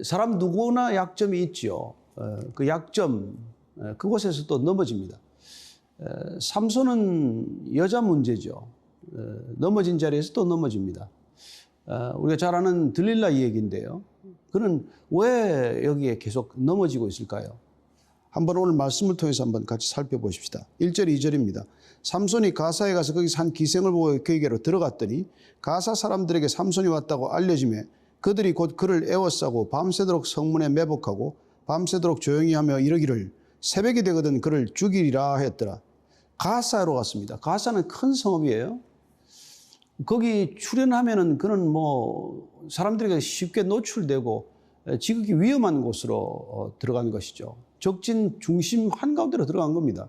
사람 누구나 약점이 있죠. 그 약점, 그곳에서 또 넘어집니다. 삼손은 여자 문제죠. 넘어진 자리에서 또 넘어집니다. 우리가 잘 아는 들릴라 이야기인데요. 그는 왜 여기에 계속 넘어지고 있을까요? 한번 오늘 말씀을 통해서 한번 같이 살펴보십시다. 1절, 2절입니다. 삼손이 가사에 가서 거기서 한 기생을 보고 그에게로 들어갔더니 가사 사람들에게 삼손이 왔다고 알려지매 그들이 곧 그를 애워싸고 밤새도록 성문에 매복하고 밤새도록 조용히 하며 이르기를 새벽이 되거든 그를 죽이리라 했더라. 가사로 갔습니다. 가사는 큰 성읍이에요. 거기 출연하면은 그는 뭐 사람들에게 쉽게 노출되고 지극히 위험한 곳으로 들어간 것이죠. 적진 중심 한가운데로 들어간 겁니다.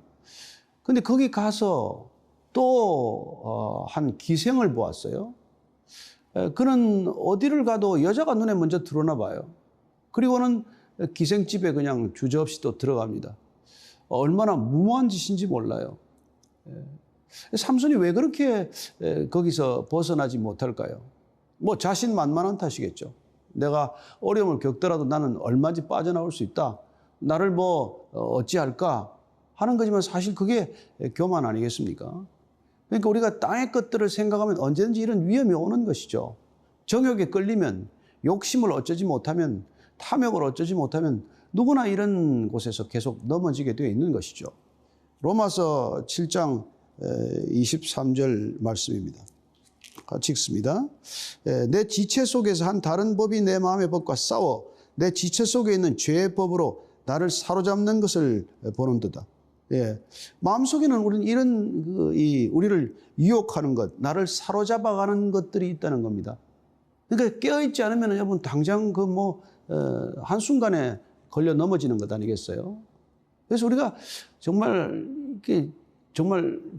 근데 거기 가서 또 한 기생을 보았어요. 그는 어디를 가도 여자가 눈에 먼저 들어오나 봐요. 그리고는 기생집에 그냥 주저없이 또 들어갑니다. 얼마나 무모한 짓인지 몰라요. 삼손이 왜 그렇게 거기서 벗어나지 못할까요? 뭐 자신만만한 탓이겠죠. 내가 어려움을 겪더라도 나는 얼마든지 빠져나올 수 있다. 나를 뭐 어찌할까 하는 거지만 사실 그게 교만 아니겠습니까? 그러니까 우리가 땅의 것들을 생각하면 언제든지 이런 위험이 오는 것이죠. 정욕에 끌리면, 욕심을 어쩌지 못하면, 탐욕을 어쩌지 못하면 누구나 이런 곳에서 계속 넘어지게 되어 있는 것이죠. 로마서 7장 23절 말씀입니다. 같이 읽습니다. 내 지체 속에서 한 다른 법이 내 마음의 법과 싸워 내 지체 속에 있는 죄의 법으로 나를 사로잡는 것을 보는도다. 마음속에는 우리는 이런 우리를 유혹하는 것, 나를 사로잡아가는 것들이 있다는 겁니다. 그러니까 깨어있지 않으면 여러분 당장 한순간에 걸려 넘어지는 것 아니겠어요? 그래서 우리가 정말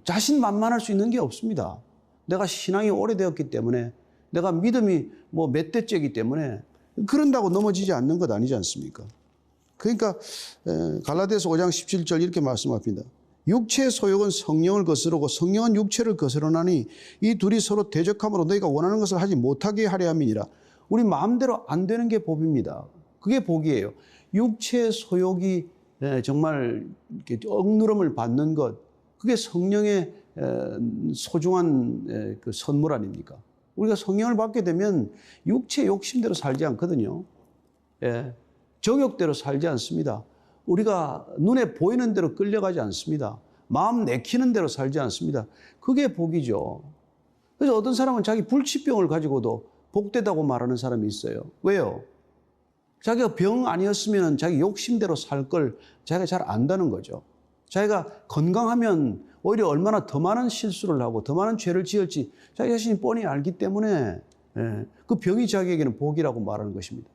자신만만할 수 있는 게 없습니다. 내가 신앙이 오래되었기 때문에, 내가 믿음이 몇 대째이기 때문에 그런다고 넘어지지 않는 것 아니지 않습니까? 그러니까 갈라디아서 5장 17절 이렇게 말씀합니다. 육체의 소욕은 성령을 거스르고 성령은 육체를 거스르나니 이 둘이 서로 대적함으로 너희가 원하는 것을 하지 못하게 하려 함이니라. 우리 마음대로 안 되는 게 법입니다. 그게 복이에요. 육체의 소욕이 정말 억누름을 받는 것, 그게 성령의 소중한 그 선물 아닙니까? 우리가 성령을 받게 되면 육체 욕심대로 살지 않거든요. 정욕대로 살지 않습니다. 우리가 눈에 보이는 대로 끌려가지 않습니다. 마음 내키는 대로 살지 않습니다. 그게 복이죠. 그래서 어떤 사람은 자기 불치병을 가지고도 복되다고 말하는 사람이 있어요. 왜요? 자기가 병 아니었으면 자기 욕심대로 살 걸 자기가 잘 안다는 거죠. 자기가 건강하면 오히려 얼마나 더 많은 실수를 하고 더 많은 죄를 지을지 자기 자신이 뻔히 알기 때문에 그 병이 자기에게는 복이라고 말하는 것입니다.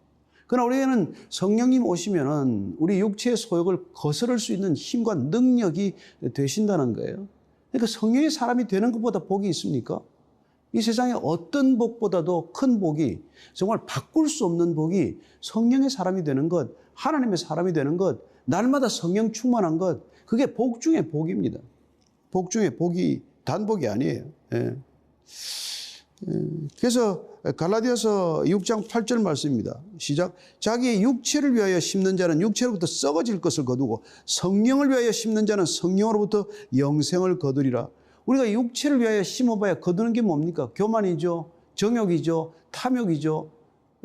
그러나 우리에게는 성령님 오시면은 우리 육체의 소욕을 거스를 수 있는 힘과 능력이 되신다는 거예요. 그러니까 성령의 사람이 되는 것보다 복이 있습니까? 이 세상에 어떤 복보다도 큰 복이, 정말 바꿀 수 없는 복이 성령의 사람이 되는 것, 하나님의 사람이 되는 것, 날마다 성령 충만한 것, 그게 복 중에 복입니다. 복 중에 복이 단복이 아니에요. 그래서 갈라디아서 6장 8절 말씀입니다. 시작. 자기의 육체를 위하여 심는 자는 육체로부터 썩어질 것을 거두고 성령을 위하여 심는 자는 성령으로부터 영생을 거두리라. 우리가 육체를 위하여 심어봐야 거두는 게 뭡니까? 교만이죠. 정욕이죠. 탐욕이죠.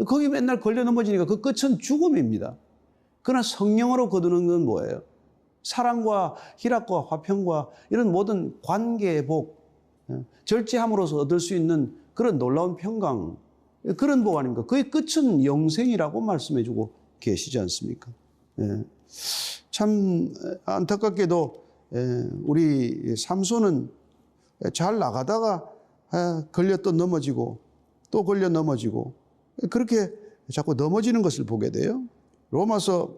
거기 맨날 걸려 넘어지니까 그 끝은 죽음입니다. 그러나 성령으로 거두는 건 뭐예요? 사랑과 희락과 화평과 이런 모든 관계의 복, 절제함으로써 얻을 수 있는 그런 놀라운 평강, 그런 복 아닙니까? 그의 끝은 영생이라고 말씀해주고 계시지 않습니까? 참 안타깝게도 우리 삼손은 잘 나가다가 걸려 또 넘어지고 또 걸려 넘어지고 그렇게 자꾸 넘어지는 것을 보게 돼요. 로마서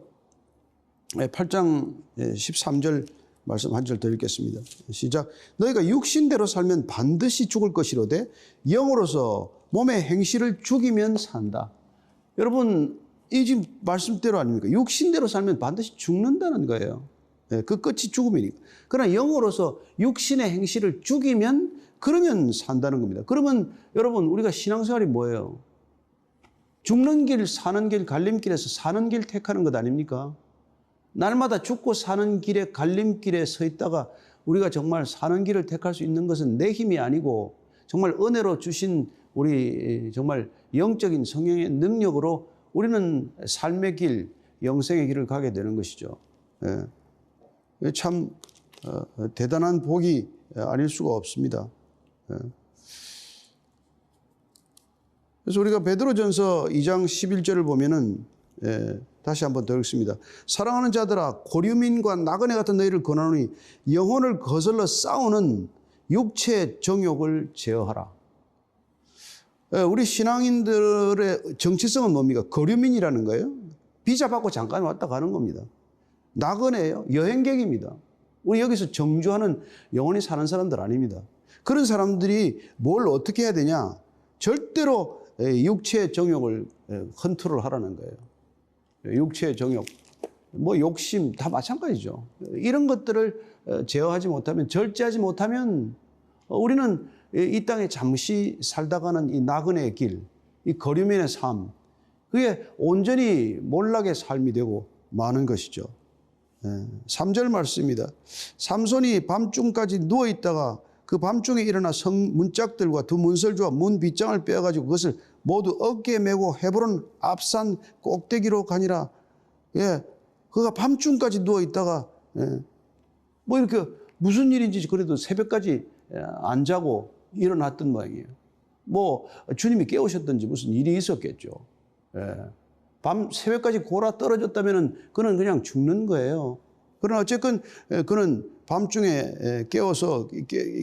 8장 13절 말씀 한 절 더 읽겠습니다. 시작. 너희가 육신대로 살면 반드시 죽을 것이로되 영으로서 몸의 행실을 죽이면 산다. 여러분 이 지금 말씀대로 아닙니까? 육신대로 살면 반드시 죽는다는 거예요. 그 끝이 죽음이니까. 그러나 영으로서 육신의 행실을 죽이면 그러면 산다는 겁니다. 그러면 여러분 우리가 신앙생활이 뭐예요? 죽는 길, 사는 길, 갈림길에서 사는 길 택하는 것 아닙니까? 날마다 죽고 사는 길에 갈림길에 서 있다가 우리가 정말 사는 길을 택할 수 있는 것은 내 힘이 아니고 정말 은혜로 주신 우리 정말 영적인 성령의 능력으로 우리는 삶의 길, 영생의 길을 가게 되는 것이죠. 참 대단한 복이 아닐 수가 없습니다. 그래서 우리가 베드로전서 2장 11절을 보면은 다시 한번 더 읽습니다. 사랑하는 자들아 고류민과 나그네 같은 너희를 권하노니 영혼을 거슬러 싸우는 육체의 정욕을 제어하라. 우리 신앙인들의 정체성은 뭡니까? 거류민이라는 거예요. 비자 받고 잠깐 왔다 가는 겁니다. 나그네예요. 여행객입니다. 우리 여기서 정주하는 영원히 사는 사람들 아닙니다. 그런 사람들이 뭘 어떻게 해야 되냐? 절대로 육체의 정욕을 컨트롤하라는 거예요. 육체의 정욕, 뭐 욕심 다 마찬가지죠. 이런 것들을 제어하지 못하면, 절제하지 못하면 우리는 이 땅에 잠시 살다가는 이 나그네의 길, 이 거류민의 삶, 그게 온전히 몰락의 삶이 되고 마는 것이죠. 3절 말씀입니다. 삼손이 밤중까지 누워있다가 그 밤중에 일어나 성 문짝들과 두 문설주와 문 빗장을 빼어가지고 그것을 모두 어깨에 메고 헤브론 앞산 꼭대기로 가니라. 그가 밤중까지 누워있다가 뭐 이렇게 무슨 일인지 그래도 새벽까지 안 자고 일어났던 모양이에요. 뭐 주님이 깨우셨든지 무슨 일이 있었겠죠. 밤 새벽까지 골아 떨어졌다면 그는 그냥 죽는 거예요. 그러나 어쨌건 그는 밤중에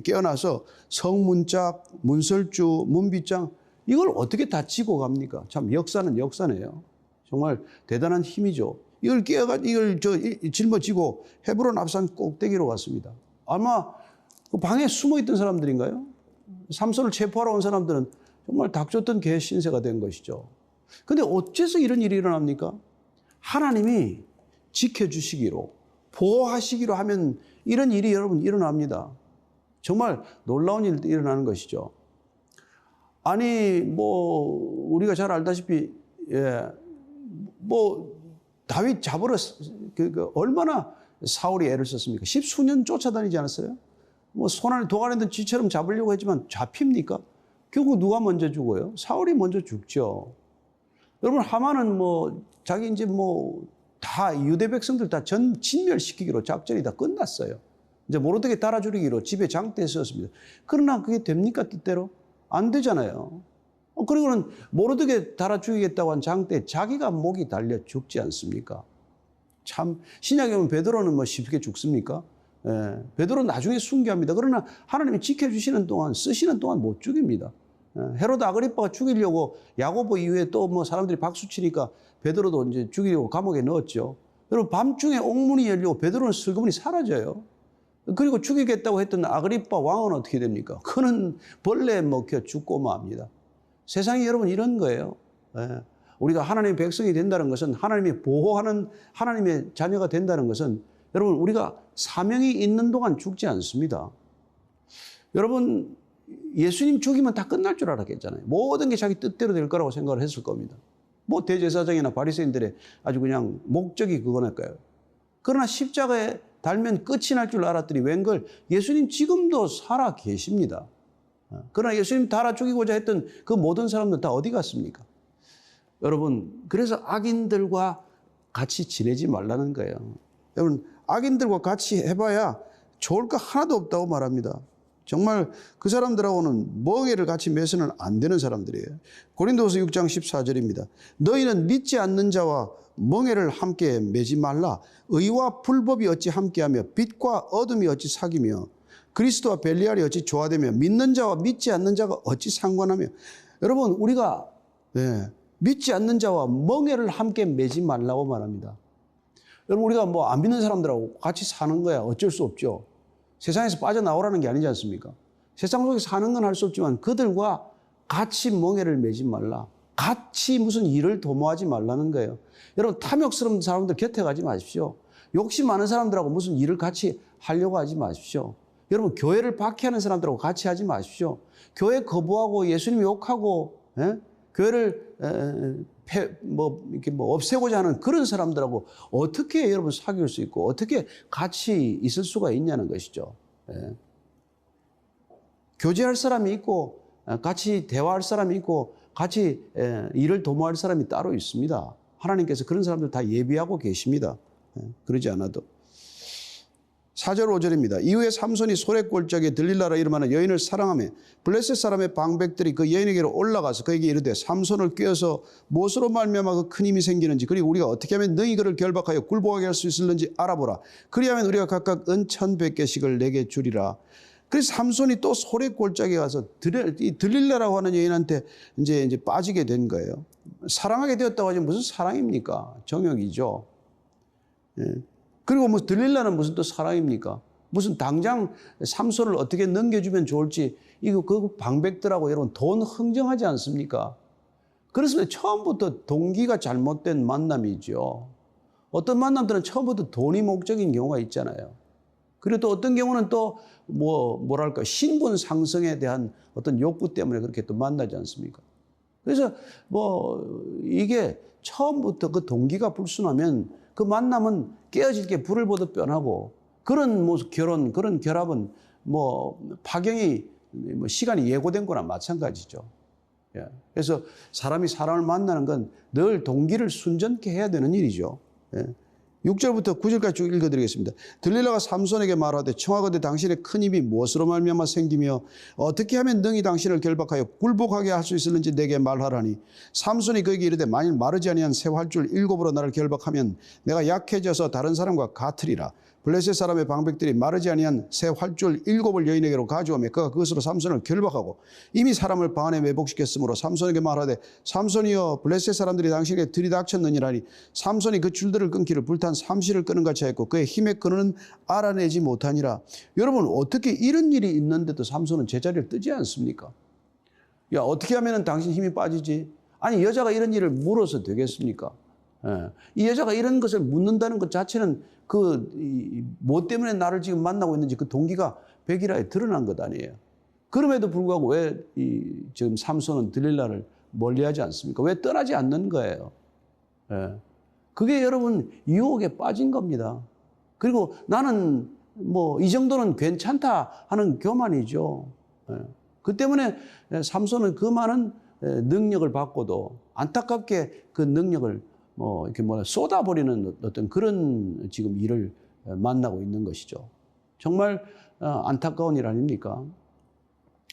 깨어나서 성문짝, 문설주, 문빗장 이걸 어떻게 다 지고 갑니까? 참 역사는 역사네요. 정말 대단한 힘이죠. 이걸 짊어지고 헤브론 앞산 꼭대기로 갔습니다. 아마 그 방에 숨어 있던 사람들인가요? 삼손을 체포하러 온 사람들은 정말 닥쳤던 개 신세가 된 것이죠. 근데 어째서 이런 일이 일어납니까? 하나님이 지켜주시기로, 보호하시기로 하면 이런 일이 여러분 일어납니다. 정말 놀라운 일이 일어나는 것이죠. 아니, 뭐, 우리가 잘 알다시피, 다윗 잡으러, 얼마나 사울이 애를 썼습니까? 10수년 쫓아다니지 않았어요? 뭐, 손안에 도가니든 쥐처럼 잡으려고 했지만 잡힙니까? 결국 누가 먼저 죽어요? 사울이 먼저 죽죠. 여러분, 하만은 자기 이제 다 유대 백성들 다 진멸시키기로 작전이 다 끝났어요. 이제 모르드게 달아 죽이기로 집에 장대에 썼습니다. 그러나 그게 됩니까, 뜻대로? 안 되잖아요. 그리고는 모르드게 달아 죽이겠다고 한 장대에 자기가 목이 달려 죽지 않습니까? 참, 신약에 보면 베드로는 쉽게 죽습니까? 베드로는 나중에 순교합니다. 그러나 하나님이 지켜주시는 동안, 쓰시는 동안 못 죽입니다. 헤로드 아그리빠가 죽이려고 야고보 이후에 또 사람들이 박수 치니까 베드로도 이제 죽이려고 감옥에 넣었죠. 여러분, 밤중에 옥문이 열리고 베드로는 슬그머니 사라져요. 그리고 죽이겠다고 했던 아그리빠 왕은 어떻게 됩니까? 그는 벌레에 먹혀 죽고 맙니다. 세상이 여러분 이런 거예요. 우리가 하나님의 백성이 된다는 것은, 하나님이 보호하는 하나님의 자녀가 된다는 것은 여러분 우리가 사명이 있는 동안 죽지 않습니다. 여러분, 예수님 죽이면 다 끝날 줄 알았겠잖아요. 모든 게 자기 뜻대로 될 거라고 생각을 했을 겁니다. 대제사장이나 바리새인들의 아주 그냥 목적이 그거니까요. 그러나 십자가에 달면 끝이 날 줄 알았더니 웬걸 예수님 지금도 살아 계십니다. 그러나 예수님 달아 죽이고자 했던 그 모든 사람들 다 어디 갔습니까? 여러분, 그래서 악인들과 같이 지내지 말라는 거예요. 여러분, 악인들과 같이 해봐야 좋을 거 하나도 없다고 말합니다. 정말 그 사람들하고는 멍에를 같이 매서는 안 되는 사람들이에요. 고린도후서 6장 14절입니다. 너희는 믿지 않는 자와 멍에를 함께 매지 말라. 의와 불법이 어찌 함께하며 빛과 어둠이 어찌 사귀며 그리스도와 벨리알이 어찌 조화되며 믿는 자와 믿지 않는 자가 어찌 상관하며. 여러분, 우리가 믿지 않는 자와 멍에를 함께 매지 말라고 말합니다. 여러분, 우리가 안 믿는 사람들하고 같이 사는 거야 어쩔 수 없죠. 세상에서 빠져나오라는 게 아니지 않습니까? 세상 속에 사는 건 할 수 없지만 그들과 같이 멍에를 매지 말라. 같이 무슨 일을 도모하지 말라는 거예요. 여러분, 탐욕스러운 사람들 곁에 가지 마십시오. 욕심 많은 사람들하고 무슨 일을 같이 하려고 하지 마십시오. 여러분, 교회를 박해하는 사람들하고 같이 하지 마십시오. 교회 거부하고 예수님 욕하고 교회를 이렇게 없애고자 하는 그런 사람들하고 어떻게 여러분 사귈 수 있고 어떻게 같이 있을 수가 있냐는 것이죠. 예. 교제할 사람이 있고 같이 대화할 사람이 있고 같이 일을 도모할 사람이 따로 있습니다. 하나님께서 그런 사람들 다 예비하고 계십니다. 그러지 않아도. 4절 5절입니다. 이후에 삼손이 소래골짜기에 들릴라라 이름하는 여인을 사랑하며 블레셋 사람의 방백들이 그 여인에게로 올라가서 그에게 이르되 삼손을 꾀어서 무엇으로 말미암아 그 큰 힘이 생기는지 그리고 우리가 어떻게 하면 너희 그를 결박하여 굴복하게 할 수 있을는지 알아보라. 그리하면 우리가 각각 은 1,100개씩을 내게 주리라. 그래서 삼손이 또 소래골짜기에 가서 들릴라라고 하는 여인한테 이제 빠지게 된 거예요. 사랑하게 되었다고 하지 무슨 사랑입니까? 정욕이죠. 예. 그리고 뭐 들릴라는 무슨 또 사랑입니까? 무슨 당장 삼손을 어떻게 넘겨주면 좋을지 이거 그 방백들하고 여러분 돈 흥정하지 않습니까? 그래서 처음부터 동기가 잘못된 만남이죠. 어떤 만남들은 처음부터 돈이 목적인 경우가 있잖아요. 그리고 또 어떤 경우는 또 뭐랄까 신분 상승에 대한 어떤 욕구 때문에 그렇게 또 만나지 않습니까? 그래서 이게 처음부터 그 동기가 불순하면 그 만남은 깨어질 게 불을 보듯 뻔하고 그런 그런 결합은 파경이 시간이 예고된 거나 마찬가지죠. 예. 그래서 사람이 사람을 만나는 건 늘 동기를 순전케 해야 되는 일이죠. 예. 6절부터 9절까지 쭉 읽어드리겠습니다. 들릴라가 삼손에게 말하되 청하건대 당신의 큰 힘이 무엇으로 말미암아 생기며 어떻게 하면 능히 당신을 결박하여 굴복하게 할 수 있을는지 내게 말하라니 삼손이 그에게 이르되 만일 마르지 아니한 새 활줄 7으로 나를 결박하면 내가 약해져서 다른 사람과 같으리라. 블레셋 사람의 방백들이 마르지 아니한 새 활줄 7을 여인에게로 가져오며 그가 그것으로 삼손을 결박하고 이미 사람을 방 안에 매복시켰으므로 삼손에게 말하되 삼손이여 블레셋 사람들이 당신에게 들이닥쳤느니라니 삼손이 그 줄들을 끊기를 불탄 삼시를 끄는 같이 하였고 그의 힘의 근원은 알아내지 못하니라. 여러분 어떻게 이런 일이 있는데도 삼손은 제자리를 뜨지 않습니까? 야 어떻게 하면 당신 힘이 빠지지? 아니 여자가 이런 일을 물어서 되겠습니까? 예. 이 여자가 이런 것을 묻는다는 것 자체는 뭐 때문에 나를 지금 만나고 있는지 그 동기가 백일하에 드러난 것 아니에요. 그럼에도 불구하고 왜 지금 삼손은 들릴라를 멀리하지 않습니까? 왜 떠나지 않는 거예요? 예. 그게 여러분 유혹에 빠진 겁니다. 그리고 나는 이 정도는 괜찮다 하는 교만이죠. 예. 그 때문에 삼손은 그 많은 능력을 받고도 안타깝게 그 능력을 이렇게 쏟아버리는 어떤 그런 지금 일을 만나고 있는 것이죠. 정말 안타까운 일 아닙니까?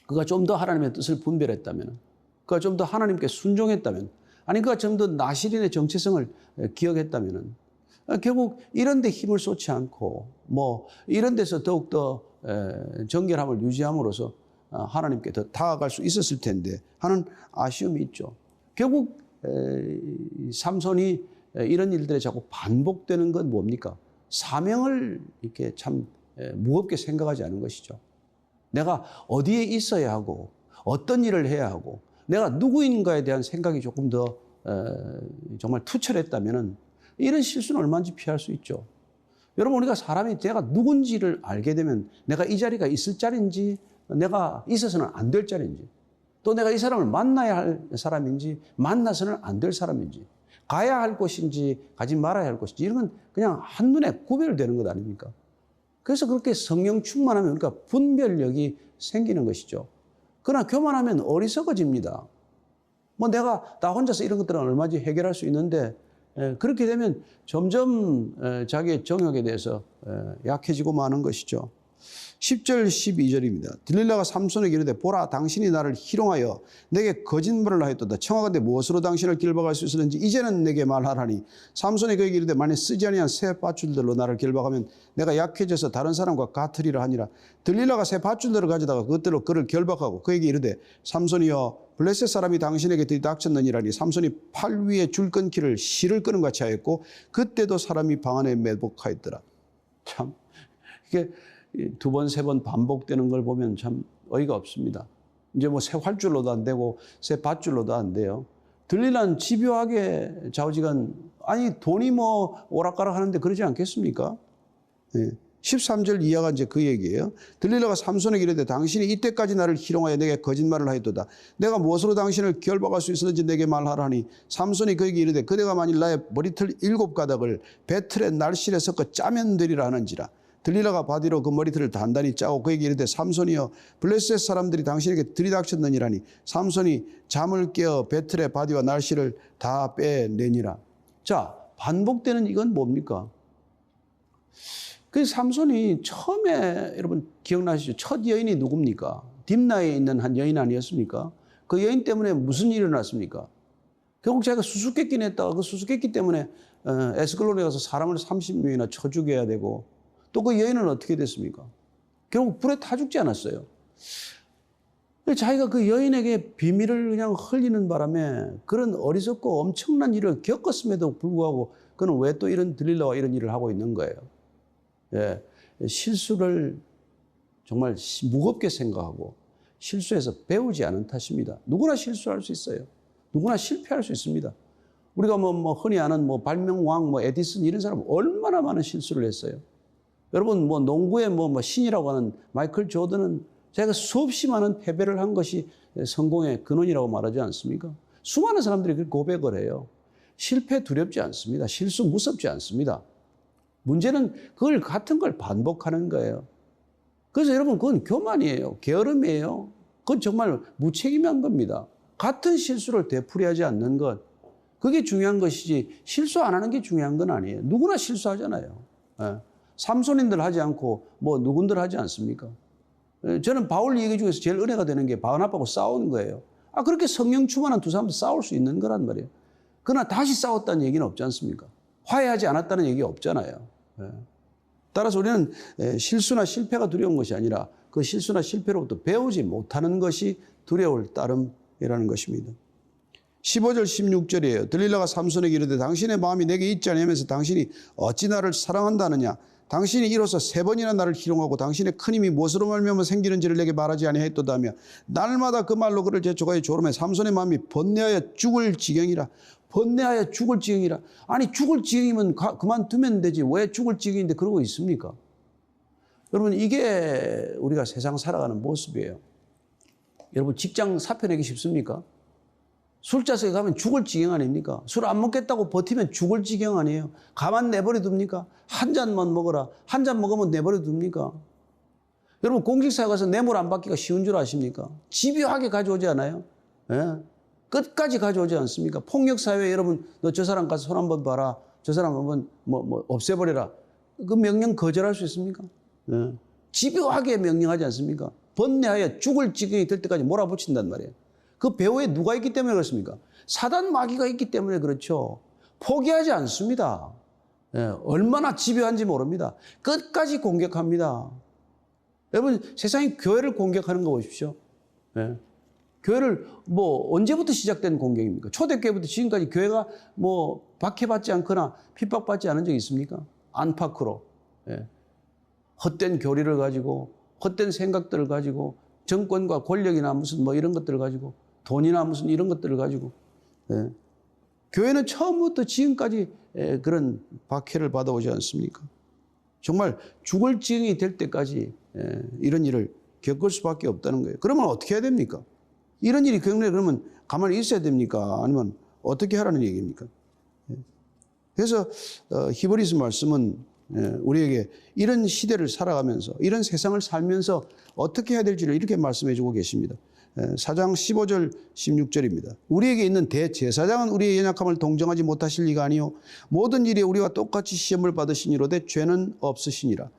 그가 좀 더 하나님의 뜻을 분별했다면, 그가 좀 더 하나님께 순종했다면, 아니 그가 좀 더 나실인의 정체성을 기억했다면, 결국 이런 데 힘을 쏟지 않고 이런 데서 더욱더 정결함을 유지함으로써 하나님께 더 다가갈 수 있었을 텐데 하는 아쉬움이 있죠. 결국 삼손이 이런 일들에 자꾸 반복되는 건 뭡니까? 사명을 이렇게 참 무겁게 생각하지 않은 것이죠. 내가 어디에 있어야 하고 어떤 일을 해야 하고 내가 누구인가에 대한 생각이 조금 더 정말 투철했다면 이런 실수는 얼마든지 피할 수 있죠. 여러분 우리가 사람이 내가 누군지를 알게 되면 내가 이 자리가 있을 자리인지 내가 있어서는 안 될 자리인지 또 내가 이 사람을 만나야 할 사람인지 만나서는 안 될 사람인지 가야 할 곳인지 가지 말아야 할 곳인지 이런 건 그냥 한눈에 구별되는 것 아닙니까? 그래서 그렇게 성령 충만하면 그러니까 분별력이 생기는 것이죠. 그러나 교만하면 어리석어집니다. 내가 나 혼자서 이런 것들은 얼마든지 해결할 수 있는데 그렇게 되면 점점 자기의 정욕에 대해서 약해지고 마는 것이죠. 10절 12절입니다. 들릴라가 삼손에게 이르되 보라 당신이 나를 희롱하여 내게 거짓말을 하였도다. 청하건대 무엇으로 당신을 결박할 수 있을는지 이제는 내게 말하라니 삼손이 그에게 이르되 만일 쓰지 아니한 새 밧줄들로 나를 결박하면 내가 약해져서 다른 사람과 같으리라 하니라. 들릴라가 새 밧줄들을 가져다가 그것들로 그를 결박하고 그에게 이르되 삼손이여 블레셋 사람이 당신에게 들이닥쳤느니라니 삼손이 팔 위에 줄 끊기를 실을 끄는 같이 하였고 그때도 사람이 방 안에 매복하였더라. 참 이게 두 번, 세 번 반복되는 걸 보면 참 어이가 없습니다. 이제 새 활줄로도 안 되고 새 밧줄로도 안 돼요. 들릴라는 집요하게 좌우지간 아니 돈이 오락가락 하는데 그러지 않겠습니까? 네. 13절 이하가 이제 그 얘기예요. 들릴라가 삼손에게 이르되 당신이 이때까지 나를 희롱하여 내게 거짓말을 하였도다. 내가 무엇으로 당신을 결박할 수 있었는지 내게 말하라니 삼손이 그에게 이르되 그대가 만일 나의 머리털 7가닥을 배틀의 날실에 섞어 짜면 되리라 하는지라. 들릴라가 바디로 그 머리털을 단단히 짜고 그에게 이르되 삼손이여 블레셋 사람들이 당신에게 들이닥쳤느니라니 삼손이 잠을 깨어 배틀의 바디와 날실을 다 빼내니라. 자, 반복되는 이건 뭡니까? 그 삼손이 처음에 여러분 기억나시죠? 첫 여인이 누굽니까? 딥나에 있는 한 여인 아니었습니까? 그 여인 때문에 무슨 일이 일어났습니까? 결국 자기가 수수께끼 냈다가 그 수수께끼 때문에 에스클론에 가서 사람을 30명이나 쳐 죽여야 되고 또 그 여인은 어떻게 됐습니까? 결국 불에 타 죽지 않았어요. 자기가 그 여인에게 비밀을 그냥 흘리는 바람에 그런 어리석고 엄청난 일을 겪었음에도 불구하고 그는 왜 또 이런 들릴라와 이런 일을 하고 있는 거예요? 예, 실수를 정말 무겁게 생각하고 실수해서 배우지 않은 탓입니다. 누구나 실수할 수 있어요. 누구나 실패할 수 있습니다. 우리가 흔히 아는 발명왕, 에디슨 이런 사람 얼마나 많은 실수를 했어요. 여러분 농구의 신이라고 하는 마이클 조던은 자기가 수없이 많은 패배를 한 것이 성공의 근원이라고 말하지 않습니까? 수많은 사람들이 그렇게 고백을 해요. 실패 두렵지 않습니다. 실수 무섭지 않습니다. 문제는 그걸 같은 걸 반복하는 거예요. 그래서 여러분 그건 교만이에요. 게으름이에요. 그건 정말 무책임한 겁니다. 같은 실수를 되풀이하지 않는 것. 그게 중요한 것이지 실수 안 하는 게 중요한 건 아니에요. 누구나 실수하잖아요. 예. 삼손인들 하지 않고 누군들 하지 않습니까? 저는 바울 얘기 중에서 제일 은혜가 되는 게 바나바하고 싸우는 거예요. 그렇게 성령 충만한 두 사람도 싸울 수 있는 거란 말이에요. 그러나 다시 싸웠다는 얘기는 없지 않습니까? 화해하지 않았다는 얘기 없잖아요. 따라서 우리는 실수나 실패가 두려운 것이 아니라 그 실수나 실패로부터 배우지 못하는 것이 두려울 따름이라는 것입니다. 15절 16절이에요. 들릴라가 삼손에게 이르되 당신의 마음이 내게 있지 않으면서 당신이 어찌 나를 사랑한다느냐. 당신이 이로써 3번이나 나를 희롱하고 당신의 큰 힘이 무엇으로 말미암아 생기는지를 내게 말하지 아니하였도다며 날마다 그 말로 그를 재촉하여 조름해 삼손의 마음이 번뇌하여 죽을 지경이라. 번뇌하여 죽을 지경이라. 아니 죽을 지경이면 그만두면 되지 왜 죽을 지경인데 그러고 있습니까? 여러분 이게 우리가 세상 살아가는 모습이에요. 여러분 직장 사표 내기 쉽습니까? 술자석에 가면 죽을 지경 아닙니까? 술 안 먹겠다고 버티면 죽을 지경 아니에요? 가만 내버려 둡니까? 한 잔만 먹어라. 한 잔 먹으면 내버려 둡니까? 여러분 공직사회 가서 뇌물 안 받기가 쉬운 줄 아십니까? 집요하게 가져오지 않아요? 예? 끝까지 가져오지 않습니까? 폭력사회에 여러분 너 저 사람 가서 손 한번 봐라. 저 사람 한번 없애버려라. 그 명령 거절할 수 있습니까? 예? 집요하게 명령하지 않습니까? 번뇌하여 죽을 지경이 될 때까지 몰아붙인단 말이에요. 그 배후에 누가 있기 때문에 그렇습니까? 사단 마귀가 있기 때문에 그렇죠. 포기하지 않습니다. 예, 얼마나 집요한지 모릅니다. 끝까지 공격합니다. 여러분 세상이 교회를 공격하는 거 보십시오. 예. 교회를 언제부터 시작된 공격입니까? 초대교회부터 지금까지 교회가 박해받지 않거나 핍박받지 않은 적이 있습니까? 안팎으로. 예. 헛된 교리를 가지고 헛된 생각들을 가지고 정권과 권력이나 무슨 이런 것들을 가지고 돈이나 무슨 이런 것들을 가지고 예. 교회는 처음부터 지금까지 그런 박해를 받아오지 않습니까? 정말 죽을 지경이 될 때까지 이런 일을 겪을 수밖에 없다는 거예요. 그러면 어떻게 해야 됩니까? 이런 일이 겪는 그러면 가만히 있어야 됩니까? 아니면 어떻게 하라는 얘기입니까? 그래서 히브리서 말씀은 우리에게 이런 시대를 살아가면서 이런 세상을 살면서 어떻게 해야 될지를 이렇게 말씀해 주고 계십니다. 4장 15절 16절입니다. 우리에게 있는 대제사장은 우리의 연약함을 동정하지 못하실 리가 아니요 모든 일에 우리와 똑같이 시험을 받으시니로되 죄는 없으시니라.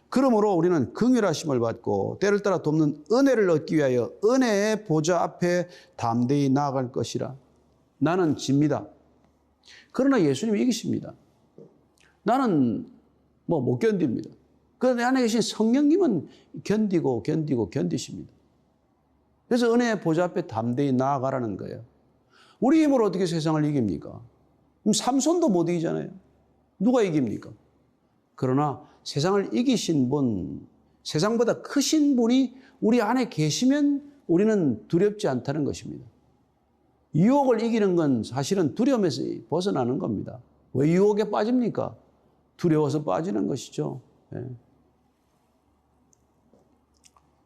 그러므로 우리는 긍휼하심을 받고 때를 따라 돕는 은혜를 얻기 위하여 은혜의 보좌 앞에 담대히 나아갈 것이라. 나는 집니다. 그러나 예수님이 이기십니다. 나는 못 견딥니다. 그런데 내 안에 계신 성령님은 견디십니다. 그래서 은혜의 보좌 앞에 담대히 나아가라는 거예요. 우리 힘으로 어떻게 세상을 이깁니까? 삼손도 못 이기잖아요. 누가 이깁니까? 그러나 세상을 이기신 분, 세상보다 크신 분이 우리 안에 계시면 우리는 두렵지 않다는 것입니다. 유혹을 이기는 건 사실은 두려움에서 벗어나는 겁니다. 왜 유혹에 빠집니까? 두려워서 빠지는 것이죠.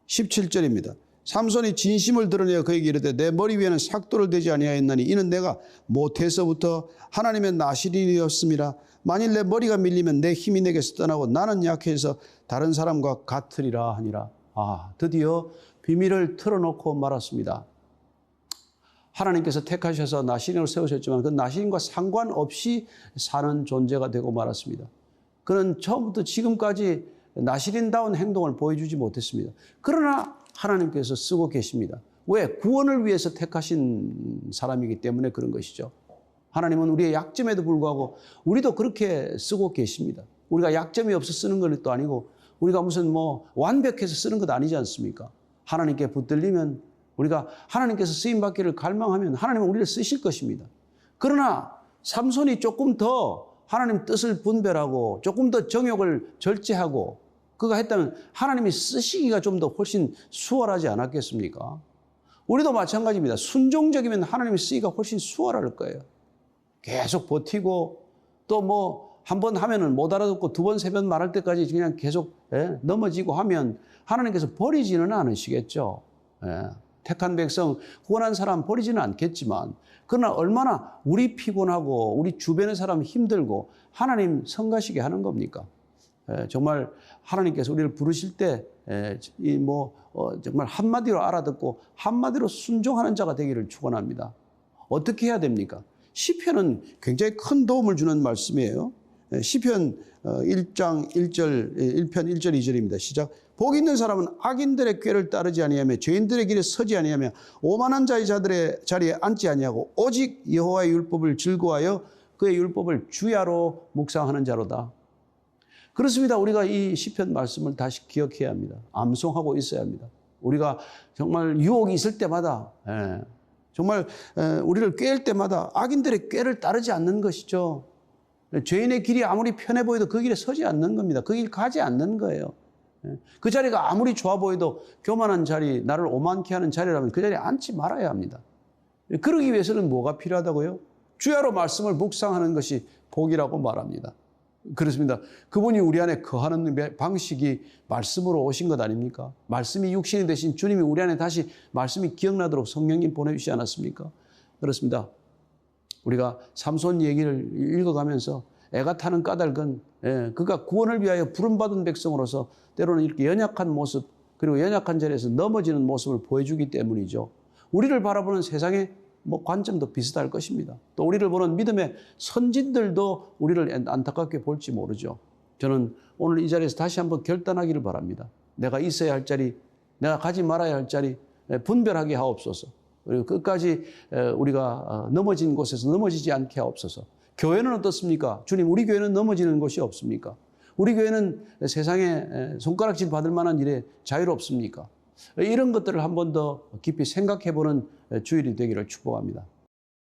17절입니다. 삼손이 진심을 드러내어 그에게 이르되 내 머리 위에는 삭도를 대지 아니하였나니 이는 내가 모태에서부터 하나님의 나실인이었음이라. 만일 내 머리가 밀리면 내 힘이 내게서 떠나고 나는 약해서 다른 사람과 같으리라 하니라. 드디어 비밀을 털어놓고 말았습니다. 하나님께서 택하셔서 나실인으로 세우셨지만 그 나실인과 상관없이 사는 존재가 되고 말았습니다. 그는 처음부터 지금까지 나실인다운 행동을 보여주지 못했습니다. 그러나 하나님께서 쓰고 계십니다. 왜? 구원을 위해서 택하신 사람이기 때문에 그런 것이죠. 하나님은 우리의 약점에도 불구하고 우리도 그렇게 쓰고 계십니다. 우리가 약점이 없어 쓰는 것도 아니고 우리가 무슨 완벽해서 쓰는 것 아니지 않습니까? 하나님께 붙들리면 우리가 하나님께서 쓰임받기를 갈망하면 하나님은 우리를 쓰실 것입니다. 그러나 삼손이 조금 더 하나님 뜻을 분별하고 조금 더 정욕을 절제하고 그가 했다면 하나님이 쓰시기가 좀 더 훨씬 수월하지 않았겠습니까? 우리도 마찬가지입니다. 순종적이면 하나님이 쓰기가 훨씬 수월할 거예요. 계속 버티고 또 한 번 하면은 못 알아듣고 두 번, 세 번 말할 때까지 그냥 계속 넘어지고 하면 하나님께서 버리지는 않으시겠죠. 택한 백성, 구원한 사람 버리지는 않겠지만 그러나 얼마나 우리 피곤하고 우리 주변의 사람 힘들고 하나님 성가시게 하는 겁니까? 정말 하나님께서 우리를 부르실 때 정말 한마디로 알아듣고 한마디로 순종하는 자가 되기를 축원합니다. 어떻게 해야 됩니까? 시편은 굉장히 큰 도움을 주는 말씀이에요. 시편 1장 1절, 1편 1절 2절입니다. 시작. 복 있는 사람은 악인들의 꾀를 따르지 아니하며 죄인들의 길에 서지 아니하며 오만한 자들의 자리에 앉지 아니하고 오직 여호와의 율법을 즐거워하여 그의 율법을 주야로 묵상하는 자로다. 그렇습니다. 우리가 이 시편 말씀을 다시 기억해야 합니다. 암송하고 있어야 합니다. 우리가 정말 유혹이 있을 때마다 정말 우리를 꾀일 때마다 악인들의 꾀를 따르지 않는 것이죠. 죄인의 길이 아무리 편해 보여도 그 길에 서지 않는 겁니다. 그 길 가지 않는 거예요. 그 자리가 아무리 좋아 보여도 교만한 자리, 나를 오만케 하는 자리라면 그 자리에 앉지 말아야 합니다. 그러기 위해서는 뭐가 필요하다고요? 주야로 말씀을 묵상하는 것이 복이라고 말합니다. 그렇습니다. 그분이 우리 안에 거하는 방식이 말씀으로 오신 것 아닙니까? 말씀이 육신이 되신 주님이 우리 안에 다시 말씀이 기억나도록 성령님 보내주시지 않았습니까? 그렇습니다. 우리가 삼손 얘기를 읽어가면서 애가 타는 까닭은 그가 구원을 위하여 부름받은 백성으로서 때로는 이렇게 연약한 모습 그리고 연약한 자리에서 넘어지는 모습을 보여주기 때문이죠. 우리를 바라보는 세상의 관점도 비슷할 것입니다. 또 우리를 보는 믿음의 선진들도 우리를 안타깝게 볼지 모르죠. 저는 오늘 이 자리에서 다시 한번 결단하기를 바랍니다. 내가 있어야 할 자리, 내가 가지 말아야 할 자리 분별하게 하옵소서. 그리고 끝까지 우리가 넘어진 곳에서 넘어지지 않게 하옵소서. 교회는 어떻습니까? 주님, 우리 교회는 넘어지는 곳이 없습니까? 우리 교회는 세상에 손가락질 받을 만한 일에 자유롭습니까? 이런 것들을 한 번 더 깊이 생각해 보는 주일이 되기를 축복합니다.